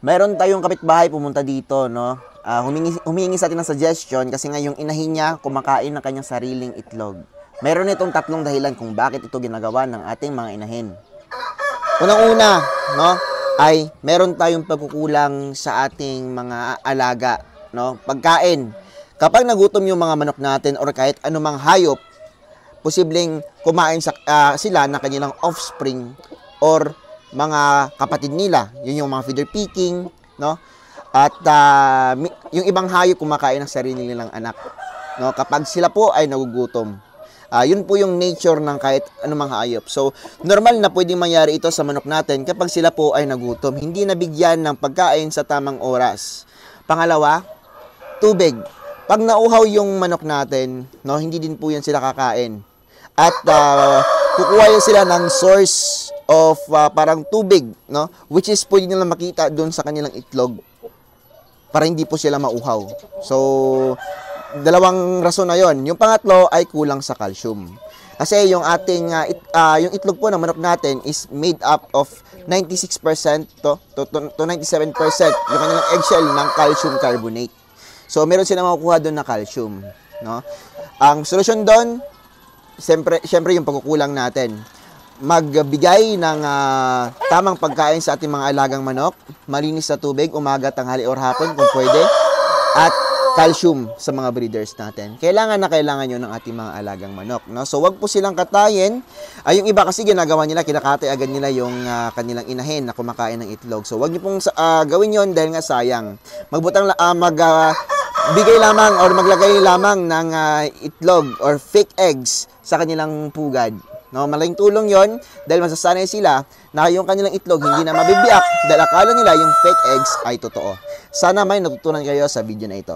Meron tayong kapitbahay pumunta dito, no? Humingi sa atin ng suggestion kasi nga yung inahin niya kumakain ng kanyang sariling itlog. Meron itong tatlong dahilan kung bakit ito ginagawa ng ating mga inahin. Unang-una, no, ay meron tayong pagkukulang sa ating mga alaga, no? Pagkain. Kapag nagutom yung mga manok natin or kahit anumang hayop, posibleng kumain sila ng kanilang offspring or mga kapatid nila. Yun yung mga feeder picking, no? At yung ibang hayop kumakain ng sarili nilang anak, no? Kapag sila po ay nagugutom. Yun po yung nature ng kahit anumang hayop. So, normal na pwedeng mangyari ito sa manok natin kapag sila po ay nagutom. Hindi nabigyan ng pagkain sa tamang oras. Pangalawa, tubig. Pag nauhaw yung manok natin, no, hindi din po yan sila kakain. At kukuha yan sila ng source of parang tubig, no? Which is pwede nilang makita doon sa kanilang itlog para hindi po sila mauhaw. So, dalawang rason na yon. Yung pangatlo ay kulang sa calcium. Kasi yung ating yung itlog po ng manok natin is made up of 96% to 97% yung kanilang eggshell ng calcium carbonate. So, meron silang makukuha doon na calcium, no? Ang solusyon doon, siyempre yung pagkukulang natin. Magbigay ng tamang pagkain sa ating mga alagang manok, malinis na tubig, umaga, tanghali, or hapon kung pwede, at calcium sa mga breeders natin. Kailangan yun ng ating mga alagang manok, no? So, wag po silang katayin. Yung iba kasi ginagawa nila, kinakatay agad nila yung kanilang inahin na kumakain ng itlog. So, wag niyo pong gawin yon dahil nga sayang. Bigay lamang or maglagay lamang ng itlog or fake eggs sa kanilang pugad. No, malaking tulong 'yon dahil masasanay sila na yung kanilang itlog hindi na mabibiyak dahil akala nila yung fake eggs ay totoo. Sana may natutunan kayo sa video na ito.